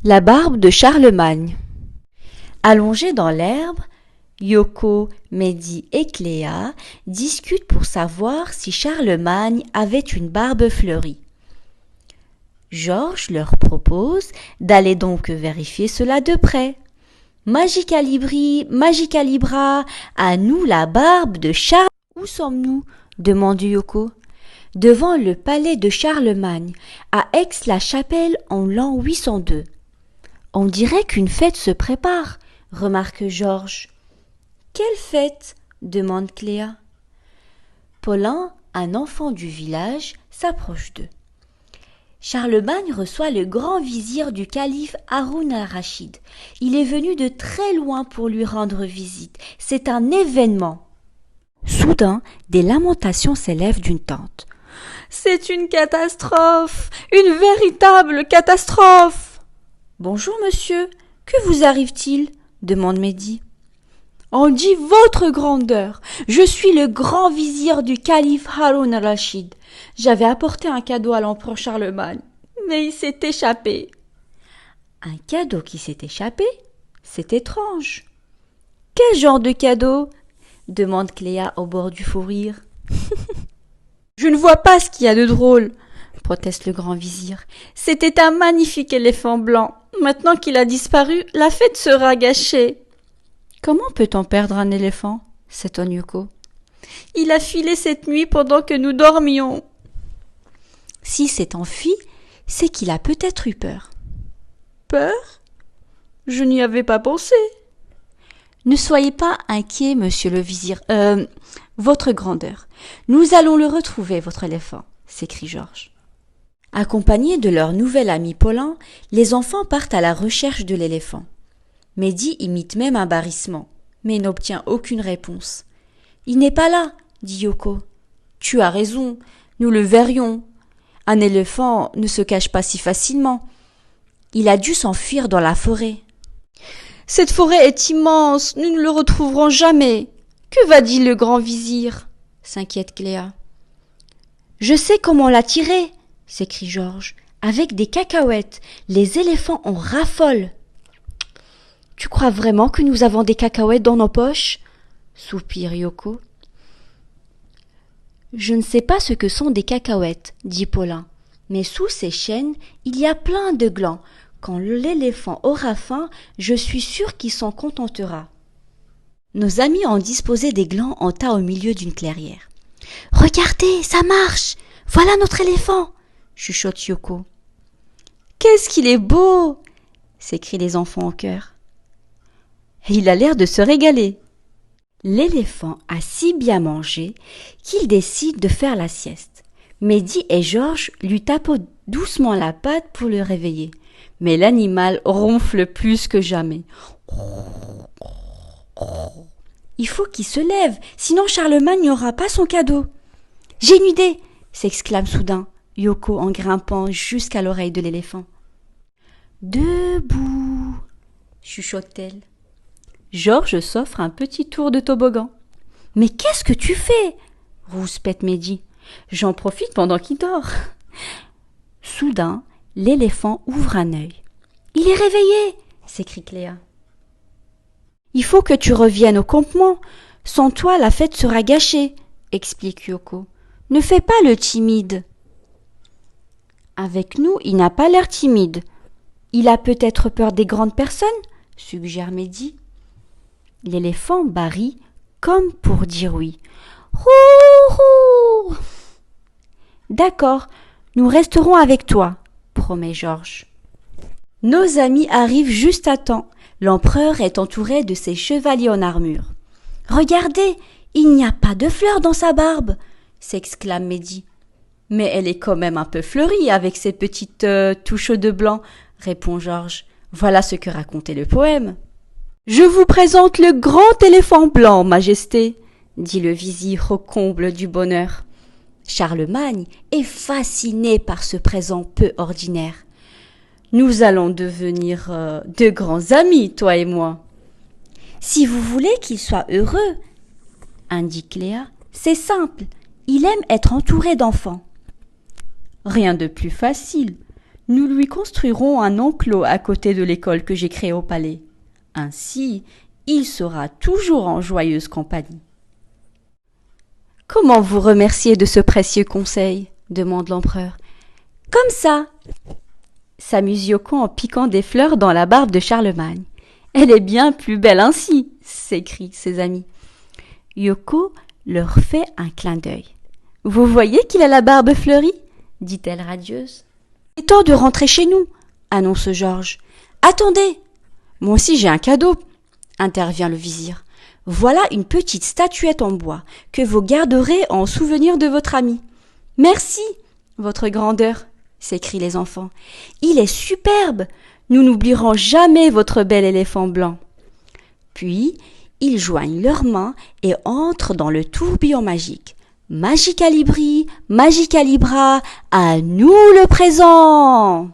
La barbe de Charlemagne. Allongés dans l'herbe, Yoko, Mehdi et Cléa discutent pour savoir si Charlemagne avait une barbe fleurie. Georges leur propose d'aller donc vérifier cela de près. Magicalibri, Magicalibra, à nous la barbe de Charles. Où sommes-nous? Demande Yoko. Devant le palais de Charlemagne, à Aix-la-Chapelle en l'an 802. On dirait qu'une fête se prépare, remarque Georges. Quelle fête? Demande Cléa. Paulin, un enfant du village, s'approche d'eux. Charlemagne reçoit le grand vizir du calife Haroun al-Rachid. Il est venu de très loin pour lui rendre visite. C'est un événement. Soudain, des lamentations s'élèvent d'une tente. C'est une catastrophe, une véritable catastrophe. Bonjour monsieur, que vous arrive-t-il? Demande Mehdi. On dit votre grandeur, je suis le grand vizir du calife Haroun al-Rachid. J'avais apporté un cadeau à l'empereur Charlemagne, mais il s'est échappé. Un cadeau qui s'est échappé? C'est étrange. Quel genre de cadeau? Demande Cléa au bord du fou rire. Je ne vois pas ce qu'il y a de drôle, proteste le grand vizir. C'était un magnifique éléphant blanc. Maintenant qu'il a disparu, la fête sera gâchée. Comment peut-on perdre un éléphant? S'étonne Yoko. Il a filé cette nuit pendant que nous dormions. S'il s'est enfui, c'est qu'il a peut-être eu peur. Peur? Je n'y avais pas pensé. Ne soyez pas inquiet, monsieur le vizir. Votre grandeur. Nous allons le retrouver, votre éléphant, s'écrie Georges. Accompagnés de leur nouvel ami Paulin, les enfants partent à la recherche de l'éléphant. Mehdi imite même un barrissement, mais n'obtient aucune réponse. Il n'est pas là, dit Yoko. Tu as raison, nous le verrions. Un éléphant ne se cache pas si facilement. Il a dû s'enfuir dans la forêt. Cette forêt est immense, nous ne le retrouverons jamais. Que va dire le grand vizir? S'inquiète Cléa. Je sais comment l'attirer, s'écrie Georges. Avec des cacahuètes, les éléphants en raffolent. Tu crois vraiment que nous avons des cacahuètes dans nos poches? Soupire Yoko. Je ne sais pas ce que sont des cacahuètes, dit Paulin, mais sous ces chaînes, il y a plein de glands. Quand l'éléphant aura faim, je suis sûre qu'il s'en contentera. Nos amis ont disposé des glands en tas au milieu d'une clairière. « Regardez, ça marche! Voilà notre éléphant !» chuchote Yoko. « Qu'est-ce qu'il est beau !» s'écrient les enfants en chœur. Il a l'air de se régaler. L'éléphant a si bien mangé qu'il décide de faire la sieste. Mehdi et Georges lui tapotent doucement la patte pour le réveiller. Mais l'animal ronfle plus que jamais. Il faut qu'il se lève, sinon Charlemagne n'aura pas son cadeau. J'ai une idée, s'exclame soudain Yoko en grimpant jusqu'à l'oreille de l'éléphant. Debout, chuchote-t-elle. Georges s'offre un petit tour de toboggan. Mais qu'est-ce que tu fais? Rouspète Mehdi. J'en profite pendant qu'il dort. Soudain, l'éléphant ouvre un œil. Il est réveillé, s'écrie Cléa. Il faut que tu reviennes au campement. Sans toi, la fête sera gâchée, explique Yoko. Ne fais pas le timide. Avec nous, il n'a pas l'air timide. Il a peut-être peur des grandes personnes, suggère Mehdi. L'éléphant barille comme pour dire oui. Rouh, rouh. D'accord, nous resterons avec toi, promet Georges. Nos amis arrivent juste à temps. L'empereur est entouré de ses chevaliers en armure. « Regardez, il n'y a pas de fleurs dans sa barbe !» s'exclame Mehdi. « Mais elle est quand même un peu fleurie avec ses petites touches de blanc !» répond Georges. « Voilà ce que racontait le poème. »« Je vous présente le grand éléphant blanc, majesté !» dit le vizir au comble du bonheur. Charlemagne est fasciné par ce présent peu ordinaire. Nous allons devenir de grands amis, toi et moi. Si vous voulez qu'il soit heureux, indique Léa, c'est simple, il aime être entouré d'enfants. Rien de plus facile. Nous lui construirons un enclos à côté de l'école que j'ai créée au palais. Ainsi, il sera toujours en joyeuse compagnie. » « Comment vous remercier de ce précieux conseil ?» demande l'empereur. « Comme ça !» s'amuse Yoko en piquant des fleurs dans la barbe de Charlemagne. « Elle est bien plus belle ainsi !» s'écrient ses amis. Yoko leur fait un clin d'œil. « Vous voyez qu'il a la barbe fleurie ?» dit-elle radieuse. « Il est temps de rentrer chez nous !» annonce Georges. « Attendez ! Moi aussi j'ai un cadeau !» intervient le vizir. « Voilà une petite statuette en bois que vous garderez en souvenir de votre ami. »« Merci, votre grandeur !» s'écrient les enfants. « Il est superbe ! Nous n'oublierons jamais votre bel éléphant blanc. » Puis, ils joignent leurs mains et entrent dans le tourbillon magique. Magicalibri, Magicalibra, à nous le présent!